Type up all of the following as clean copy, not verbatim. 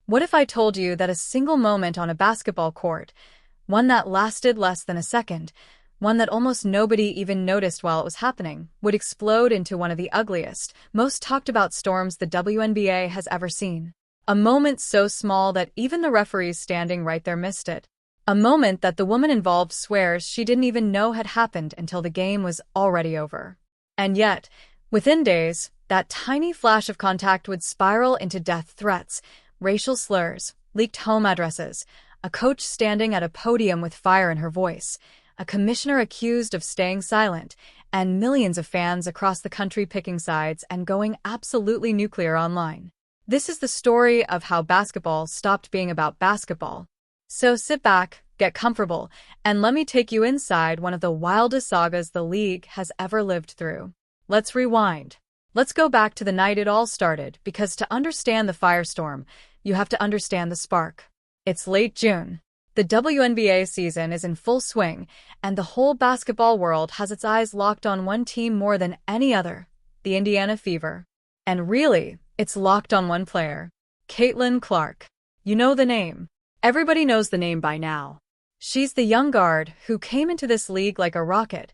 What if I told you that a single moment on a basketball court, one that lasted less than a second, one that almost nobody even noticed while it was happening, would explode into one of the ugliest, most talked about storms the WNBA has ever seen? A moment so small that even the referees standing right there missed it. A moment that the woman involved swears she didn't even know had happened until the game was already over. And yet, within days, that tiny flash of contact would spiral into death threats, racial slurs, leaked home addresses, a coach standing at a podium with fire in her voice, a commissioner accused of staying silent, and millions of fans across the country picking sides and going absolutely nuclear online. This is the story of how basketball stopped being about basketball. So sit back, get comfortable, and let me take you inside one of the wildest sagas the league has ever lived through. Let's rewind. Let's go back to the night it all started, because to understand the firestorm, you have to understand the spark. It's late June. The WNBA season is in full swing, and the whole basketball world has its eyes locked on one team more than any other, the Indiana Fever. And really, it's locked on one player, Caitlin Clark. You know the name. Everybody knows the name by now. She's the young guard who came into this league like a rocket,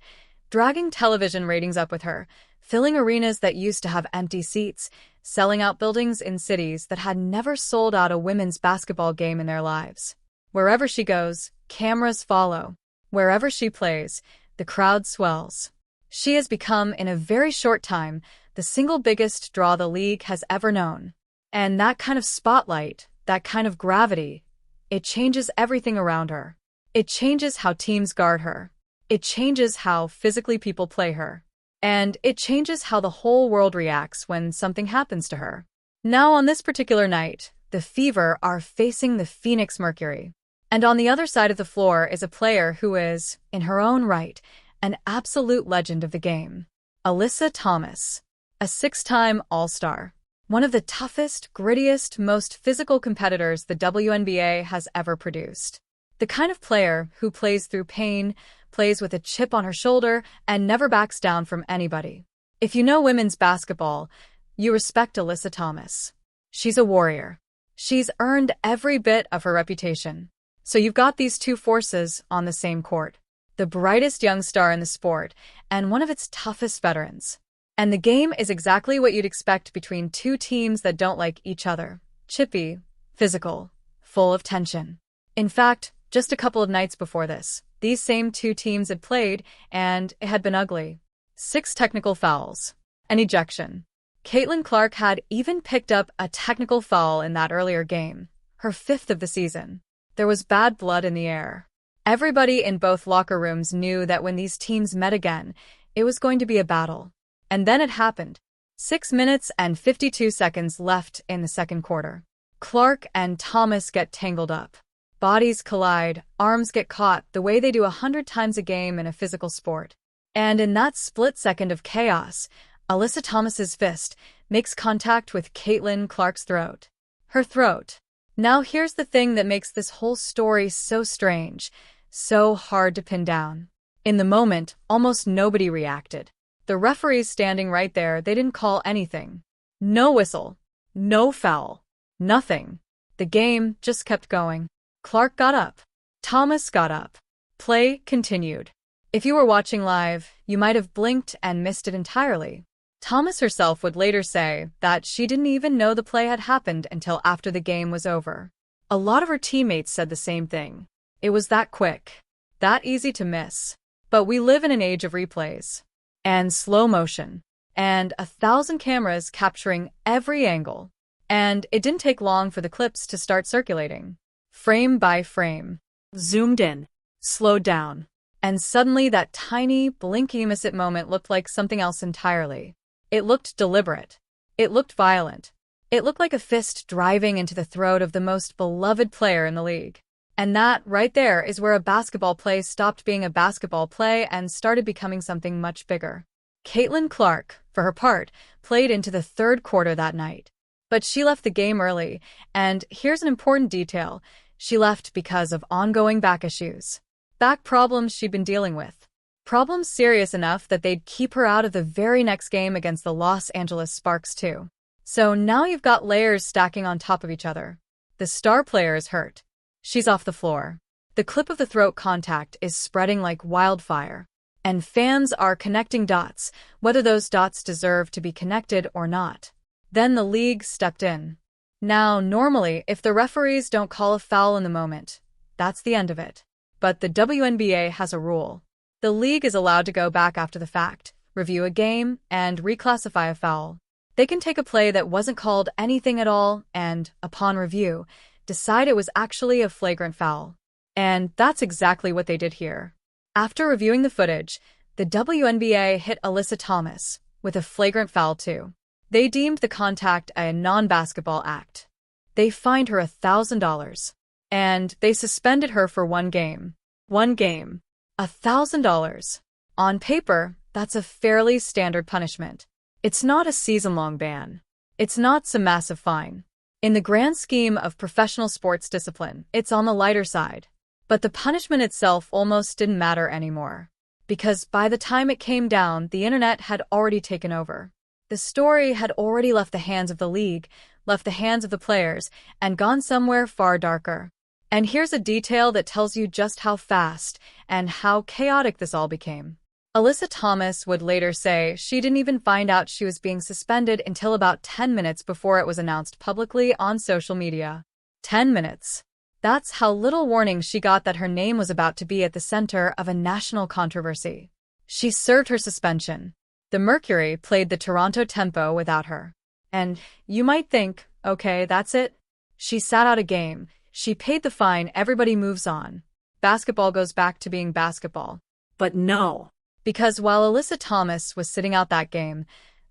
dragging television ratings up with her, filling arenas that used to have empty seats, selling out buildings in cities that had never sold out a women's basketball game in their lives. Wherever she goes, cameras follow. Wherever she plays, the crowd swells. She has become, in a very short time, the single biggest draw the league has ever known. And that kind of spotlight, that kind of gravity, it changes everything around her. It changes how teams guard her. It changes how physically people play her. And it changes how the whole world reacts when something happens to her. Now, on this particular night, the Fever are facing the Phoenix Mercury. And on the other side of the floor is a player who is, in her own right, an absolute legend of the game. Alyssa Thomas, a six-time All-Star. One of the toughest, grittiest, most physical competitors the WNBA has ever produced. The kind of player who plays through pain, plays with a chip on her shoulder, and never backs down from anybody. If you know women's basketball, you respect Alyssa Thomas. She's a warrior. She's earned every bit of her reputation. So you've got these two forces on the same court. The brightest young star in the sport, and one of its toughest veterans. And the game is exactly what you'd expect between two teams that don't like each other. Chippy, physical, full of tension. In fact, just a couple of nights before this, these same two teams had played, and it had been ugly. 6 technical fouls. An ejection. Caitlin Clark had even picked up a technical foul in that earlier game, her 5th of the season. There was bad blood in the air. Everybody in both locker rooms knew that when these teams met again, it was going to be a battle. And then it happened. 6 minutes and 52 seconds left in the second quarter. Clark and Thomas get tangled up. Bodies collide, arms get caught the way they do 100 times a game in a physical sport. And in that split second of chaos, Alyssa Thomas's fist makes contact with Caitlin Clark's throat. Her throat. Now here's the thing that makes this whole story so strange, so hard to pin down. In the moment, almost nobody reacted. The referees standing right there, they didn't call anything. No whistle. No foul. Nothing. The game just kept going. Clark got up. Thomas got up. Play continued. If you were watching live, you might have blinked and missed it entirely. Thomas herself would later say that she didn't even know the play had happened until after the game was over. A lot of her teammates said the same thing. It was that quick, that easy to miss. But we live in an age of replays. And slow motion. And 1,000 cameras capturing every angle. And it didn't take long for the clips to start circulating. Frame by frame. Zoomed in. Slowed down. And suddenly that tiny, blink-you-miss-it moment looked like something else entirely. It looked deliberate. It looked violent. It looked like a fist driving into the throat of the most beloved player in the league. And that, right there, is where a basketball play stopped being a basketball play and started becoming something much bigger. Caitlin Clark, for her part, played into the third quarter that night. But she left the game early, and here's an important detail. She left because of ongoing back issues. Back problems she'd been dealing with. Problems serious enough that they'd keep her out of the very next game against the Los Angeles Sparks too. So now you've got layers stacking on top of each other. The star player is hurt. She's off the floor. The clip of the throat contact is spreading like wildfire. And fans are connecting dots, whether those dots deserve to be connected or not. Then the league stepped in. Now, normally, if the referees don't call a foul in the moment, that's the end of it. But the WNBA has a rule. The league is allowed to go back after the fact, review a game, and reclassify a foul. They can take a play that wasn't called anything at all and, upon review, decide it was actually a flagrant foul. And that's exactly what they did here. After reviewing the footage, the WNBA hit Alyssa Thomas with a flagrant foul too. They deemed the contact a non-basketball act. They fined her $1,000. And they suspended her for 1 game. 1 game. $1,000. On paper, that's a fairly standard punishment. It's not a season-long ban. It's not some massive fine. In the grand scheme of professional sports discipline, it's on the lighter side. But the punishment itself almost didn't matter anymore. Because by the time it came down, the internet had already taken over. The story had already left the hands of the league, left the hands of the players, and gone somewhere far darker. And here's a detail that tells you just how fast and how chaotic this all became. Alyssa Thomas would later say she didn't even find out she was being suspended until about 10 minutes before it was announced publicly on social media. 10 minutes. That's how little warning she got that her name was about to be at the center of a national controversy. She served her suspension. The Mercury played the Toronto Tempo without her. And you might think, okay, that's it. She sat out a game. She paid the fine, everybody moves on. Basketball goes back to being basketball. But no. Because while Alyssa Thomas was sitting out that game,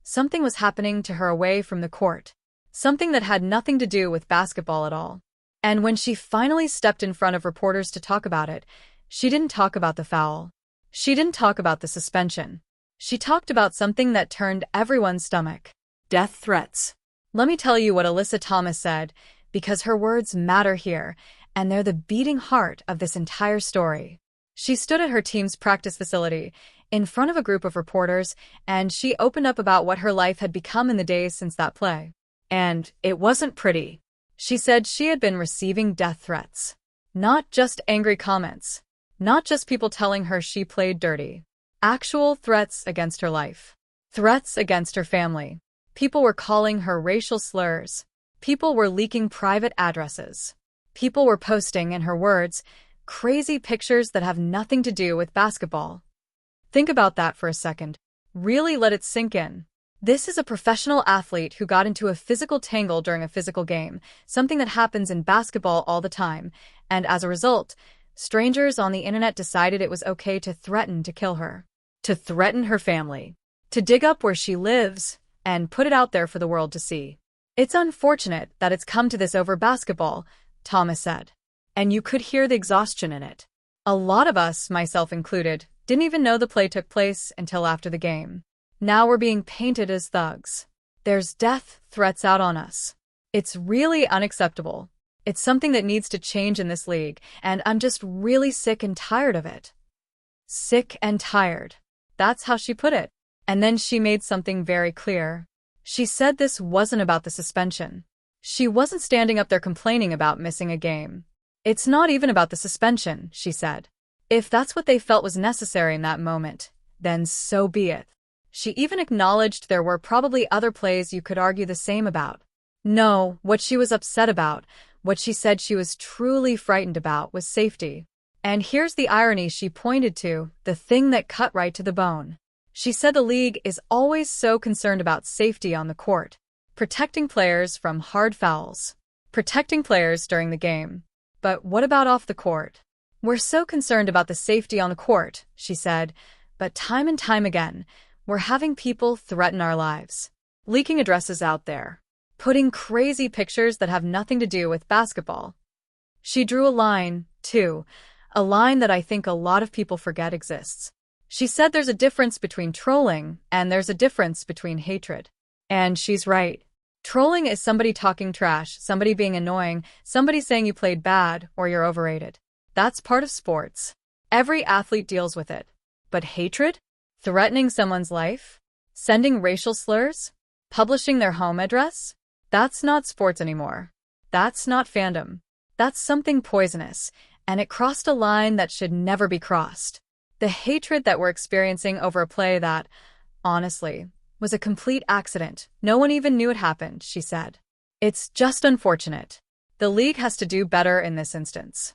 something was happening to her away from the court. Something that had nothing to do with basketball at all. And when she finally stepped in front of reporters to talk about it, she didn't talk about the foul. She didn't talk about the suspension. She talked about something that turned everyone's stomach. Death threats. Let me tell you what Alyssa Thomas said, because her words matter here, and they're the beating heart of this entire story. She stood at her team's practice facility, in front of a group of reporters, and she opened up about what her life had become in the days since that play. And it wasn't pretty. She said she had been receiving death threats. Not just angry comments. Not just people telling her she played dirty. Actual threats against her life. Threats against her family. People were calling her racial slurs. People were leaking private addresses. People were posting, in her words, crazy pictures that have nothing to do with basketball. Think about that for a second. Really let it sink in. This is a professional athlete who got into a physical tangle during a physical game, something that happens in basketball all the time, and as a result, strangers on the internet decided it was okay to threaten to kill her. To threaten her family. To dig up where she lives, and put it out there for the world to see. It's unfortunate that it's come to this over basketball, Thomas said. And you could hear the exhaustion in it. A lot of us, myself included, didn't even know the play took place until after the game. Now we're being painted as thugs. There's death threats out on us. It's really unacceptable. It's something that needs to change in this league, and I'm just really sick and tired of it. Sick and tired. That's how she put it. And then she made something very clear. She said this wasn't about the suspension. She wasn't standing up there complaining about missing a game. It's not even about the suspension, she said. If that's what they felt was necessary in that moment, then so be it. She even acknowledged there were probably other plays you could argue the same about. No, what she was upset about, what she said she was truly frightened about, was safety. And here's the irony she pointed to, the thing that cut right to the bone. She said the league is always so concerned about safety on the court, protecting players from hard fouls, protecting players during the game. But what about off the court? We're so concerned about the safety on the court, she said, but time and time again, we're having people threaten our lives, leaking addresses out there, putting crazy pictures that have nothing to do with basketball. She drew a line, too, a line that I think a lot of people forget exists. She said there's a difference between trolling and there's a difference between hatred. And she's right. Trolling is somebody talking trash, somebody being annoying, somebody saying you played bad or you're overrated. That's part of sports. Every athlete deals with it. But hatred? Threatening someone's life? Sending racial slurs? Publishing their home address? That's not sports anymore. That's not fandom. That's something poisonous, and it crossed a line that should never be crossed. The hatred that we're experiencing over a play that, honestly, was a complete accident. No one even knew it happened, she said. It's just unfortunate. The league has to do better in this instance.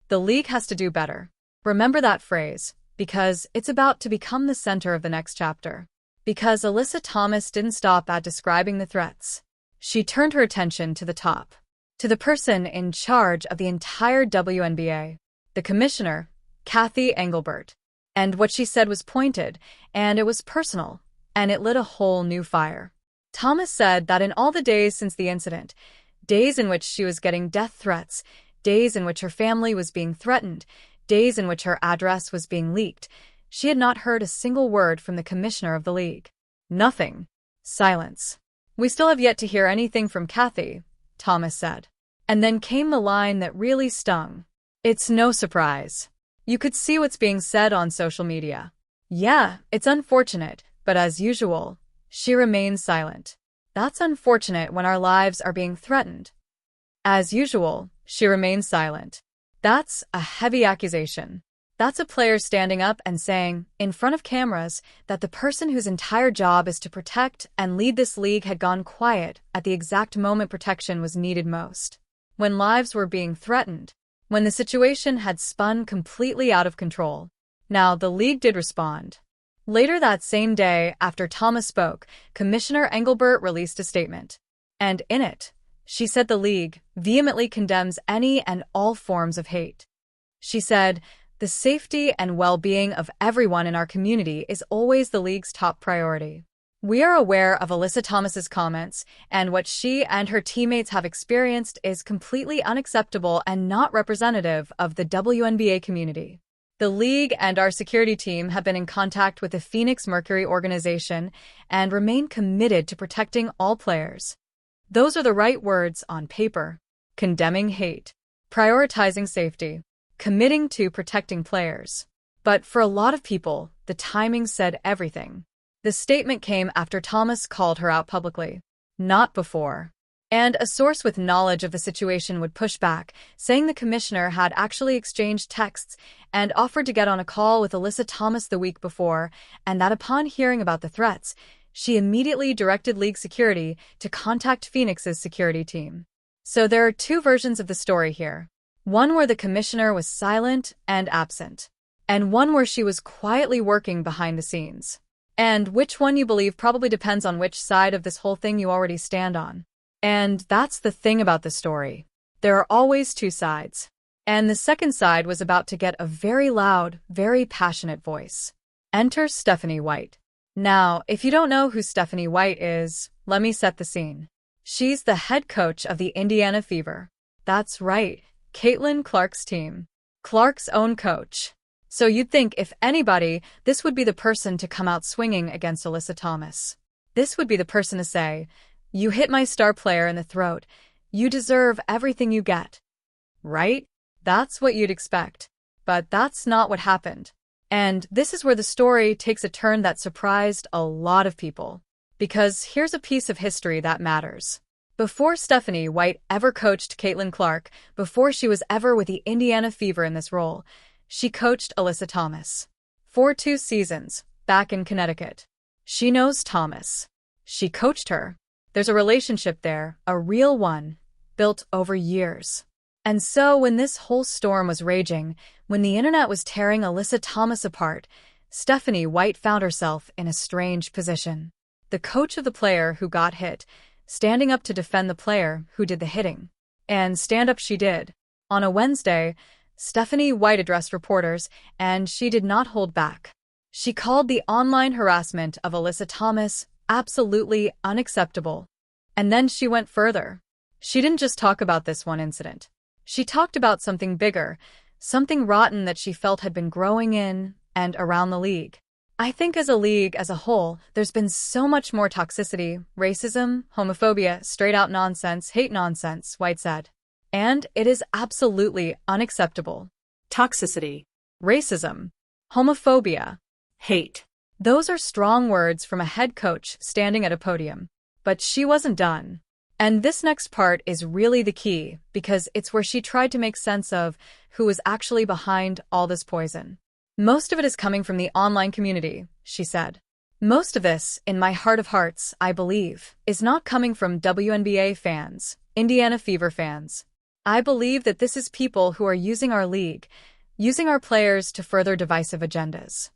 The league has to do better. Remember that phrase, because it's about to become the center of the next chapter. Because Alyssa Thomas didn't stop at describing the threats. She turned her attention to the top. To the person in charge of the entire WNBA. The Commissioner, Cathy Engelbert. And what she said was pointed, and it was personal, and it lit a whole new fire. Thomas said that in all the days since the incident, days in which she was getting death threats, days in which her family was being threatened, days in which her address was being leaked, she had not heard a single word from the commissioner of the league. Nothing. Silence. We still have yet to hear anything from Cathy, Thomas said. And then came the line that really stung. It's no surprise. You could see what's being said on social media. Yeah, it's unfortunate, but as usual, she remains silent. That's unfortunate when our lives are being threatened. As usual, she remains silent. That's a heavy accusation. That's a player standing up and saying, in front of cameras, that the person whose entire job is to protect and lead this league had gone quiet at the exact moment protection was needed most. When lives were being threatened. When the situation had spun completely out of control. Now, the league did respond. Later that same day, after Thomas spoke, Commissioner Engelbert released a statement. And in it, she said the league vehemently condemns any and all forms of hate. She said, the safety and well-being of everyone in our community is always the league's top priority. We are aware of Alyssa Thomas's comments, and what she and her teammates have experienced is completely unacceptable and not representative of the WNBA community. The league and our security team have been in contact with the Phoenix Mercury organization and remain committed to protecting all players. Those are the right words on paper. Condemning hate, prioritizing safety, committing to protecting players. But for a lot of people, the timing said everything. The statement came after Thomas called her out publicly, not before. And a source with knowledge of the situation would push back, saying the commissioner had actually exchanged texts and offered to get on a call with Alyssa Thomas the week before, and that upon hearing about the threats, she immediately directed league security to contact Phoenix's security team. So there are two versions of the story here. One where the commissioner was silent and absent, and one where she was quietly working behind the scenes. And which one you believe probably depends on which side of this whole thing you already stand on. And that's the thing about the story. There are always two sides. And the second side was about to get a very loud, very passionate voice. Enter Stephanie White. Now, if you don't know who Stephanie White is, let me set the scene. She's the head coach of the Indiana Fever. That's right, Caitlin Clark's team. Clark's own coach. So you'd think if anybody, this would be the person to come out swinging against Alyssa Thomas. This would be the person to say, you hit my star player in the throat. You deserve everything you get. Right? That's what you'd expect. But that's not what happened. And this is where the story takes a turn that surprised a lot of people. Because here's a piece of history that matters. Before Stephanie White ever coached Caitlin Clark, before she was ever with the Indiana Fever in this role, she coached Alyssa Thomas. For 2 seasons, back in Connecticut. She knows Thomas. She coached her. There's a relationship there, a real one, built over years. And so when this whole storm was raging, when the internet was tearing Alyssa Thomas apart, Stephanie White found herself in a strange position. The coach of the player who got hit, standing up to defend the player who did the hitting. And stand up she did. On a Wednesday, Stephanie White addressed reporters, and she did not hold back. She called the online harassment of Alyssa Thomas absolutely unacceptable. And then she went further. She didn't just talk about this one incident. She talked about something bigger, something rotten that she felt had been growing in and around the league. I think as a league as a whole, there's been so much more toxicity, racism, homophobia, straight-out nonsense, hate nonsense, White said. And it is absolutely unacceptable. Toxicity, racism, homophobia, hate. Those are strong words from a head coach standing at a podium. But she wasn't done. And this next part is really the key, because it's where she tried to make sense of who was actually behind all this poison. Most of it is coming from the online community, she said. Most of this, in my heart of hearts, I believe, is not coming from WNBA fans, Indiana Fever fans. I believe that this is people who are using our league, using our players to further divisive agendas.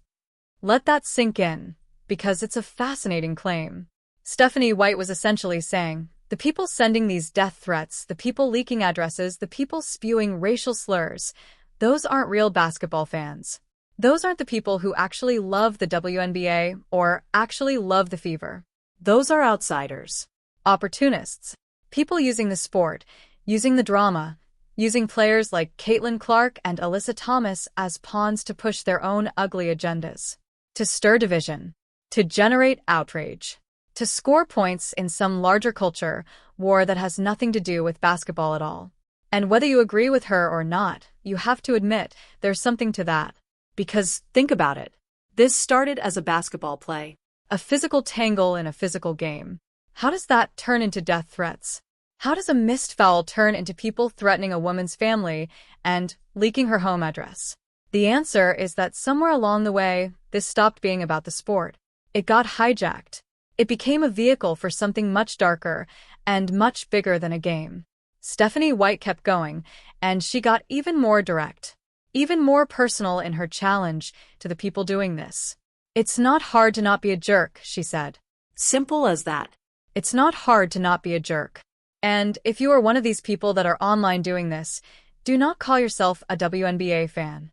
Let that sink in, because it's a fascinating claim. Stephanie White was essentially saying, the people sending these death threats, the people leaking addresses, the people spewing racial slurs, those aren't real basketball fans. Those aren't the people who actually love the WNBA or actually love the Fever. Those are outsiders. Opportunists. People using the sport, using the drama, using players like Caitlin Clark and Alyssa Thomas as pawns to push their own ugly agendas. To stir division. To generate outrage. To score points in some larger culture war that has nothing to do with basketball at all. And whether you agree with her or not, you have to admit there's something to that. Because, think about it. This started as a basketball play. A physical tangle in a physical game. How does that turn into death threats? How does a missed foul turn into people threatening a woman's family and leaking her home address? The answer is that somewhere along the way, this stopped being about the sport. It got hijacked. It became a vehicle for something much darker and much bigger than a game. Stephanie White kept going, and she got even more direct, even more personal in her challenge to the people doing this. It's not hard to not be a jerk, she said. Simple as that. It's not hard to not be a jerk. And if you are one of these people that are online doing this, do not call yourself a WNBA fan.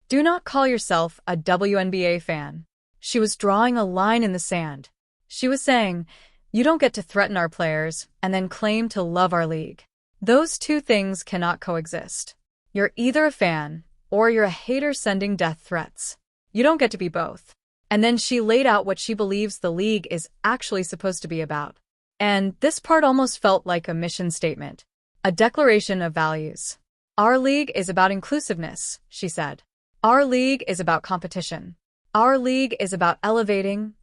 Do not call yourself a WNBA fan. She was drawing a line in the sand. She was saying, you don't get to threaten our players and then claim to love our league. Those two things cannot coexist. You're either a fan or you're a hater sending death threats. You don't get to be both. And then she laid out what she believes the league is actually supposed to be about. And this part almost felt like a mission statement, a declaration of values. Our league is about inclusiveness, she said. Our league is about competition. Our league is about elevating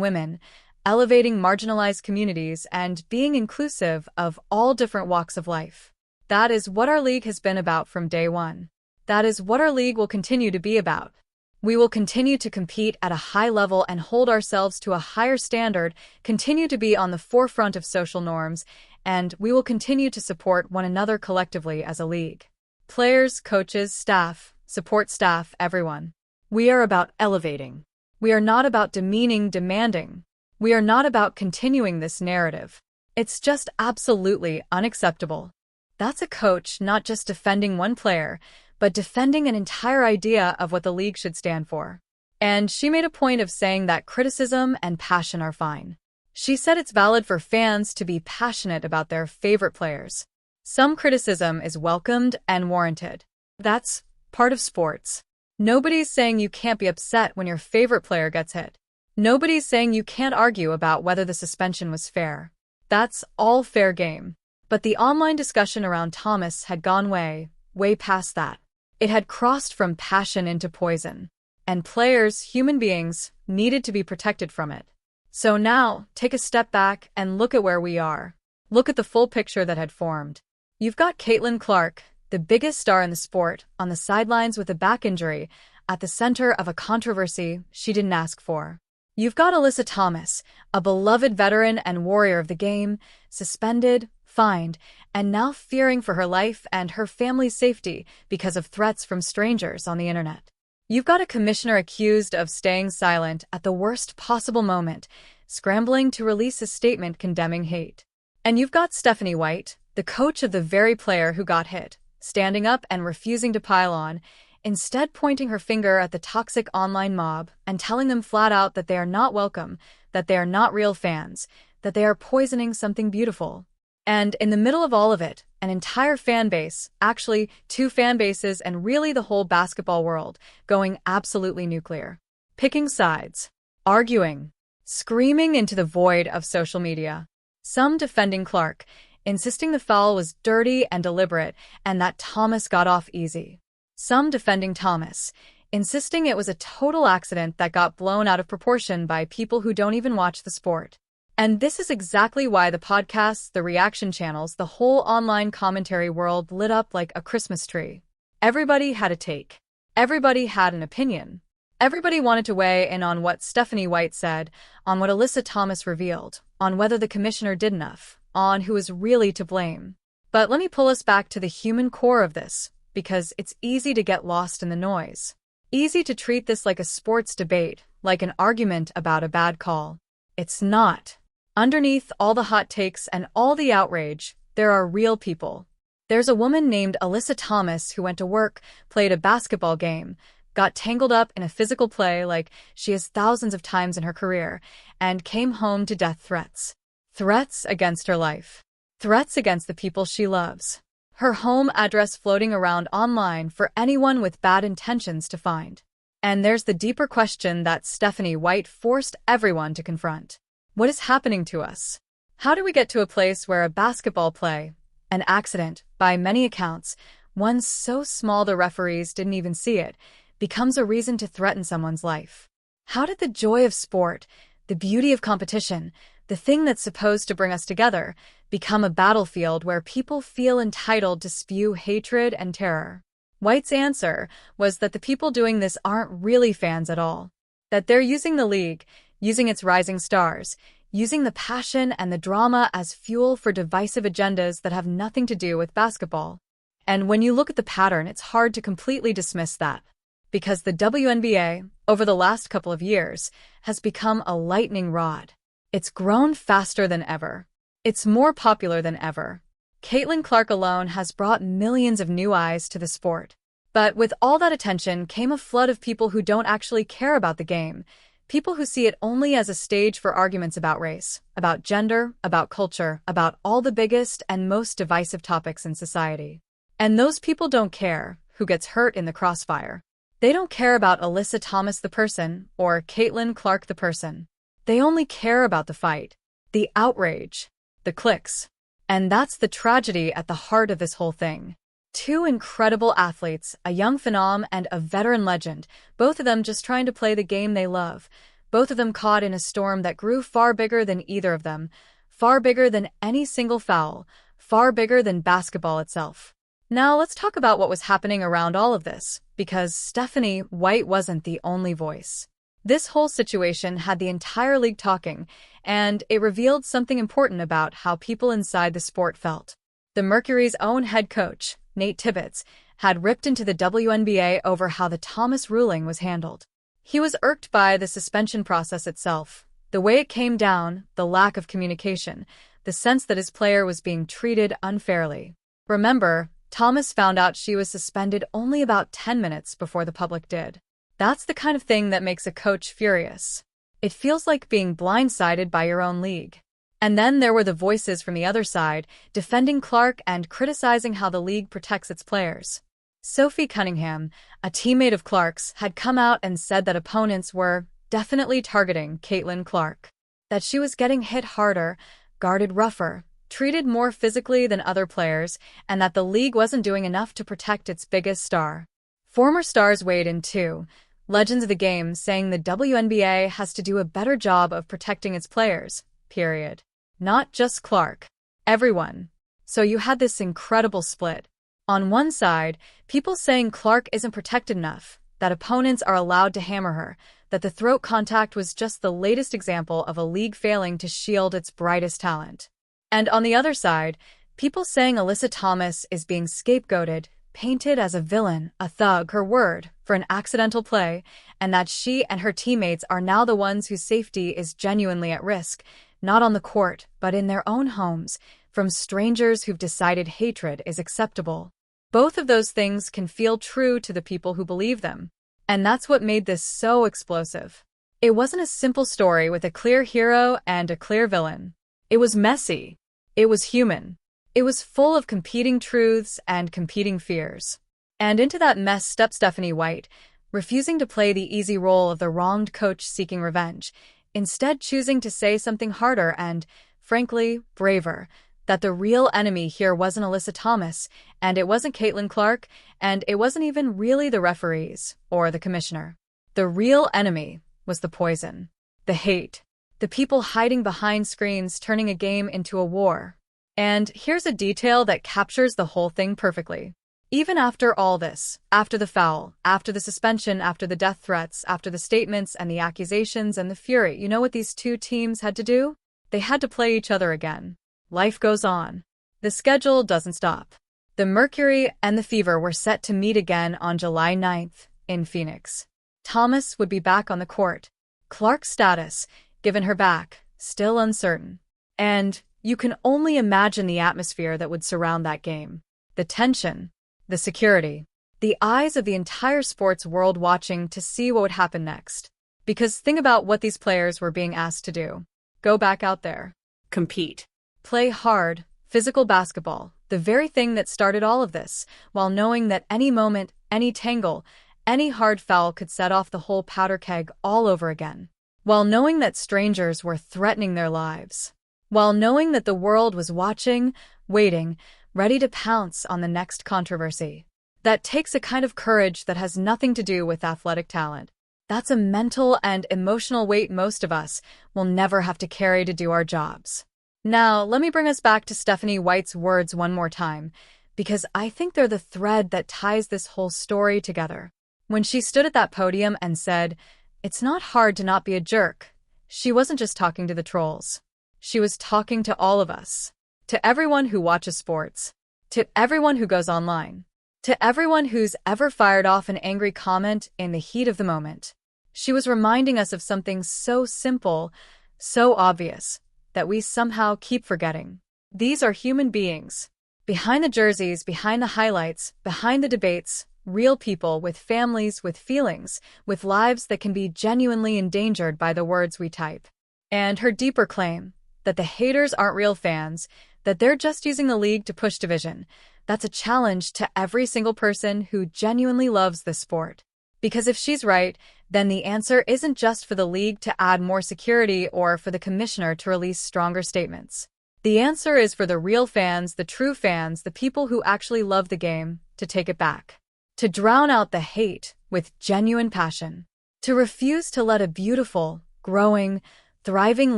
women, elevating marginalized communities, and being inclusive of all different walks of life. That is what our league has been about from day one. That is what our league will continue to be about. We will continue to compete at a high level and hold ourselves to a higher standard, continue to be on the forefront of social norms, and we will continue to support one another collectively as a league. Players, coaches, staff, support staff, everyone. We are about elevating. We are not about demeaning, demanding. We are not about continuing this narrative. It's just absolutely unacceptable. That's a coach not just defending one player, but defending an entire idea of what the league should stand for. And she made a point of saying that criticism and passion are fine. She said it's valid for fans to be passionate about their favorite players. Some criticism is welcomed and warranted. That's part of sports. Nobody's saying you can't be upset when your favorite player gets hit. Nobody's saying you can't argue about whether the suspension was fair. That's all fair game. But the online discussion around Thomas had gone way past that. It had crossed from passion into poison. And players, human beings, needed to be protected from it. So now, take a step back and look at where we are. Look at the full picture that had formed. You've got Caitlin Clark, the biggest star in the sport, on the sidelines with a back injury, at the center of a controversy she didn't ask for. You've got Alyssa Thomas, a beloved veteran and warrior of the game, suspended, fined, and now fearing for her life and her family's safety because of threats from strangers on the internet. You've got a commissioner accused of staying silent at the worst possible moment, scrambling to release a statement condemning hate. And you've got Stephanie White, the coach of the very player who got hit, standing up and refusing to pile on, instead pointing her finger at the toxic online mob and telling them flat out that they are not welcome, that they are not real fans, that they are poisoning something beautiful. And in the middle of all of it, an entire fan base, actually 2 fan bases and really the whole basketball world, going absolutely nuclear. Picking sides. Arguing. Screaming into the void of social media. Some defending Clark, insisting the foul was dirty and deliberate and that Thomas got off easy. Some defending Thomas, insisting it was a total accident that got blown out of proportion by people who don't even watch the sport. And this is exactly why the podcasts, the reaction channels, the whole online commentary world lit up like a Christmas tree. Everybody had a take. Everybody had an opinion. Everybody wanted to weigh in on what Stephanie White said, on what Alyssa Thomas revealed, on whether the commissioner did enough, on who is really to blame. But let me pull us back to the human core of this, because it's easy to get lost in the noise. Easy to treat this like a sports debate, like an argument about a bad call. It's not. Underneath all the hot takes and all the outrage, there are real people. There's a woman named Alyssa Thomas who went to work, played a basketball game, got tangled up in a physical play like she has thousands of times in her career, and came home to death threats. Threats against her life. Threats against the people she loves. Her home address floating around online for anyone with bad intentions to find. And there's the deeper question that Stephanie White forced everyone to confront. What is happening to us? How do we get to a place where a basketball play, an accident, by many accounts, one so small the referees didn't even see it, becomes a reason to threaten someone's life? How did the joy of sport, the beauty of competition, the thing that's supposed to bring us together, become a battlefield where people feel entitled to spew hatred and terror? White's answer was that the people doing this aren't really fans at all. That they're using the league, using its rising stars, using the passion and the drama as fuel for divisive agendas that have nothing to do with basketball. And when you look at the pattern, it's hard to completely dismiss that. Because the WNBA, over the last couple of years, has become a lightning rod. It's grown faster than ever. It's more popular than ever. Caitlin Clark alone has brought millions of new eyes to the sport. But with all that attention came a flood of people who don't actually care about the game. People who see it only as a stage for arguments about race, about gender, about culture, about all the biggest and most divisive topics in society. And those people don't care who gets hurt in the crossfire. They don't care about Alyssa Thomas the person or Caitlin Clark the person. They only care about the fight, the outrage, the clicks. And that's the tragedy at the heart of this whole thing. Two incredible athletes, a young phenom and a veteran legend, both of them just trying to play the game they love. Both of them caught in a storm that grew far bigger than either of them, far bigger than any single foul, far bigger than basketball itself. Now let's talk about what was happening around all of this, because Stephanie White wasn't the only voice. This whole situation had the entire league talking, and it revealed something important about how people inside the sport felt. The Mercury's own head coach, Nate Tibbetts, had ripped into the WNBA over how the Thomas ruling was handled. He was irked by the suspension process itself, the way it came down, the lack of communication, the sense that his player was being treated unfairly. Remember, Thomas found out she was suspended only about 10 minutes before the public did. That's the kind of thing that makes a coach furious. It feels like being blindsided by your own league. And then there were the voices from the other side, defending Clark and criticizing how the league protects its players. Sophie Cunningham, a teammate of Clark's, had come out and said that opponents were definitely targeting Caitlin Clark. That she was getting hit harder, guarded rougher, treated more physically than other players, and that the league wasn't doing enough to protect its biggest star. Former stars weighed in too, legends of the game saying the WNBA has to do a better job of protecting its players, period. Not just Clark. Everyone. So you had this incredible split. On one side, people saying Clark isn't protected enough, that opponents are allowed to hammer her, that the throat contact was just the latest example of a league failing to shield its brightest talent. And on the other side, people saying Alyssa Thomas is being scapegoated, painted as a villain, a thug, her word, for an accidental play, and that she and her teammates are now the ones whose safety is genuinely at risk, not on the court, but in their own homes, from strangers who've decided hatred is acceptable. Both of those things can feel true to the people who believe them. And that's what made this so explosive. It wasn't a simple story with a clear hero and a clear villain. It was messy. It was human. It was full of competing truths and competing fears. And into that mess stepped Stephanie White, refusing to play the easy role of the wronged coach seeking revenge, instead choosing to say something harder and, frankly, braver, that the real enemy here wasn't Alyssa Thomas, and it wasn't Caitlin Clark, and it wasn't even really the referees or the commissioner. The real enemy was the poison, the hate, The people hiding behind screens turning a game into a war. And here's a detail that captures the whole thing perfectly. Even after all this, after the foul, after the suspension, after the death threats, after the statements and the accusations and the fury, you know what these two teams had to do? They had to play each other again. Life goes on. The schedule doesn't stop. The Mercury and the Fever were set to meet again on July 9th in Phoenix. Thomas would be back on the court. Clark's status, given her back, still uncertain. And you can only imagine the atmosphere that would surround that game. The tension. The security. The eyes of the entire sports world watching to see what would happen next. Because think about what these players were being asked to do. Go back out there. Compete. Play hard, physical basketball, the very thing that started all of this, while knowing that any moment, any tangle, any hard foul could set off the whole powder keg all over again. While knowing that strangers were threatening their lives. While knowing that the world was watching, waiting, ready to pounce on the next controversy. That takes a kind of courage that has nothing to do with athletic talent. That's a mental and emotional weight most of us will never have to carry to do our jobs. Now, let me bring us back to Stephanie White's words one more time, because I think they're the thread that ties this whole story together. When she stood at that podium and said, "It's not hard to not be a jerk," she wasn't just talking to the trolls. She was talking to all of us. To everyone who watches sports. To everyone who goes online. To everyone who's ever fired off an angry comment in the heat of the moment. She was reminding us of something so simple, so obvious, that we somehow keep forgetting. These are human beings. Behind the jerseys, behind the highlights, behind the debates, real people with families, with feelings, with lives that can be genuinely endangered by the words we type. And her deeper claim, that the haters aren't real fans, that they're just using the league to push division, that's a challenge to every single person who genuinely loves the sport. Because if she's right, then the answer isn't just for the league to add more security or for the commissioner to release stronger statements. The answer is for the real fans, the true fans, the people who actually love the game, to take it back. To drown out the hate with genuine passion. To refuse to let a beautiful, growing, thriving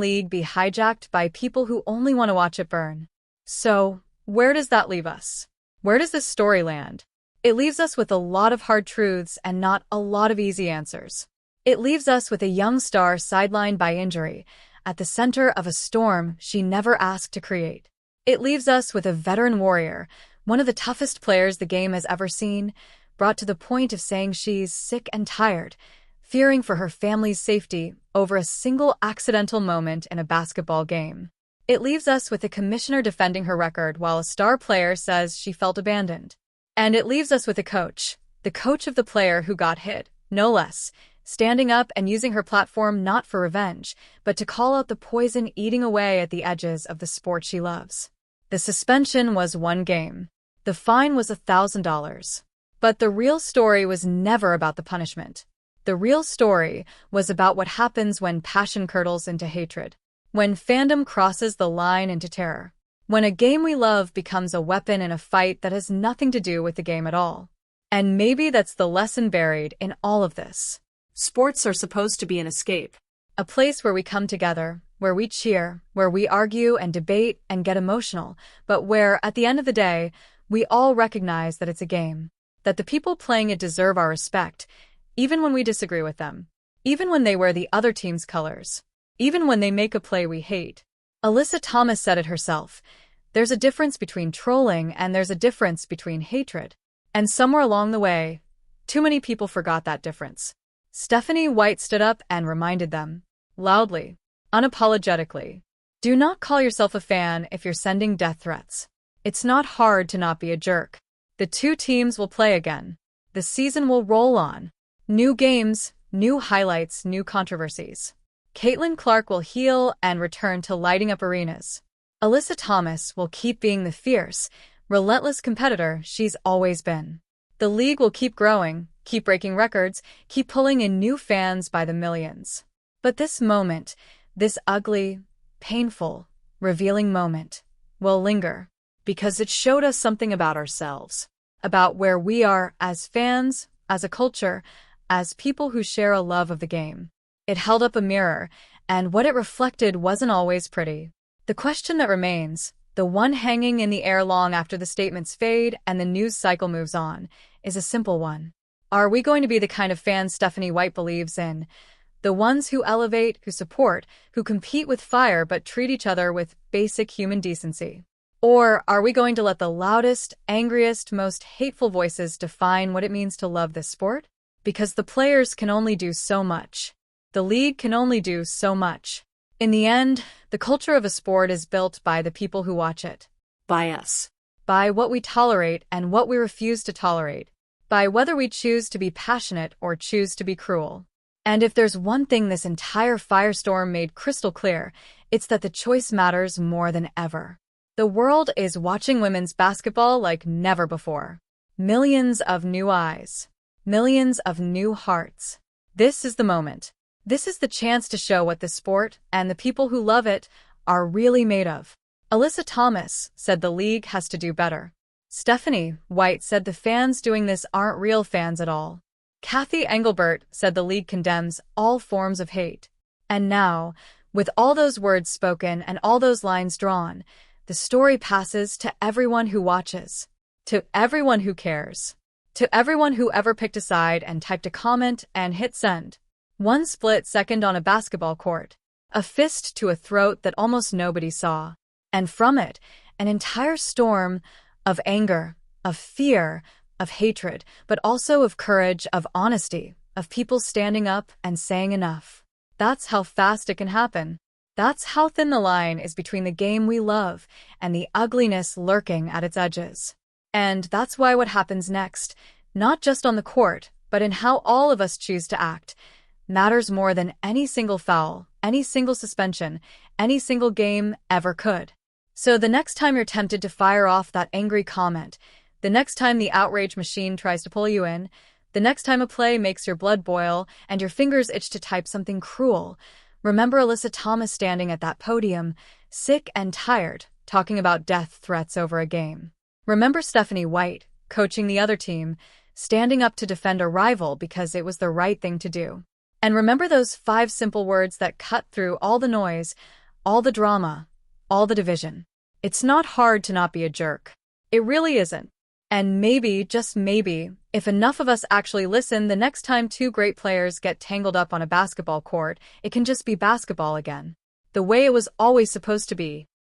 league be hijacked by people who only want to watch it burn. So, where does that leave us? Where does this story land? It leaves us with a lot of hard truths and not a lot of easy answers. It leaves us with a young star sidelined by injury, at the center of a storm she never asked to create. It leaves us with a veteran warrior, one of the toughest players the game has ever seen, brought to the point of saying she's sick and tired, fearing for her family's safety over a single accidental moment in a basketball game. It leaves us with the commissioner defending her record while a star player says she felt abandoned. And it leaves us with the coach of the player who got hit, no less, standing up and using her platform not for revenge, but to call out the poison eating away at the edges of the sport she loves. The suspension was 1 game. The fine was $1,000. But the real story was never about the punishment. The real story was about what happens when passion curdles into hatred. When fandom crosses the line into terror. When a game we love becomes a weapon in a fight that has nothing to do with the game at all. And maybe that's the lesson buried in all of this. Sports are supposed to be an escape. A place where we come together, where we cheer, where we argue and debate and get emotional, but where, at the end of the day, we all recognize that it's a game. That the people playing it deserve our respect, even when we disagree with them. Even when they wear the other team's colors. Even when they make a play we hate. Alyssa Thomas said it herself. There's a difference between trolling and there's a difference between hatred. And somewhere along the way, too many people forgot that difference. Stephanie White stood up and reminded them, loudly, unapologetically, do not call yourself a fan if you're sending death threats. It's not hard to not be a jerk. The two teams will play again. The season will roll on. New games, new highlights, new controversies. Caitlin Clark will heal and return to lighting up arenas. Alyssa Thomas will keep being the fierce, relentless competitor she's always been. The league will keep growing, keep breaking records, keep pulling in new fans by the millions. But this moment, this ugly, painful, revealing moment, will linger, because it showed us something about ourselves, about where we are as fans, as a culture, as people who share a love of the game. It held up a mirror, And what it reflected wasn't always pretty. The question that remains, the one hanging in the air long after the statements fade and the news cycle moves on, is a simple one. Are we going to be the kind of fans Stephanie White believes in? The ones who elevate, who support, who compete with fire but treat each other with basic human decency? Or are we going to let the loudest, angriest, most hateful voices define what it means to love this sport? Because the players can only do so much. The league can only do so much. In the end, the culture of a sport is built by the people who watch it. By us. By what we tolerate and what we refuse to tolerate. By whether we choose to be passionate or choose to be cruel. And if there's one thing this entire firestorm made crystal clear, it's that the choice matters more than ever. The world is watching women's basketball like never before. Millions of new eyes. Millions of new hearts. This is the moment. This is the chance to show what the sport, and the people who love it, are really made of. Alyssa Thomas said the league has to do better. Stephanie White said the fans doing this aren't real fans at all. Cathy Engelbert said the league condemns all forms of hate. And now, with all those words spoken and all those lines drawn, the story passes to everyone who watches. To everyone who cares. To everyone who ever picked a side and typed a comment and hit send. One split second on a basketball court. A fist to a throat that almost nobody saw. And from it, an entire storm of anger, of fear, of hatred, but also of courage, of honesty, of people standing up and saying enough. That's how fast it can happen. That's how thin the line is between the game we love and the ugliness lurking at its edges. And that's why what happens next, not just on the court, but in how all of us choose to act, matters more than any single foul, any single suspension, any single game ever could. So the next time you're tempted to fire off that angry comment, the next time the outrage machine tries to pull you in, the next time a play makes your blood boil and your fingers itch to type something cruel, remember Alyssa Thomas standing at that podium, sick and tired, talking about death threats over a game. Remember Stephanie White, coaching the other team, standing up to defend a rival because it was the right thing to do. And remember those 5 simple words that cut through all the noise, all the drama, all the division. It's not hard to not be a jerk. It really isn't. And maybe, just maybe, if enough of us actually listen, the next time 2 great players get tangled up on a basketball court, it can just be basketball again. The way it was always supposed to be.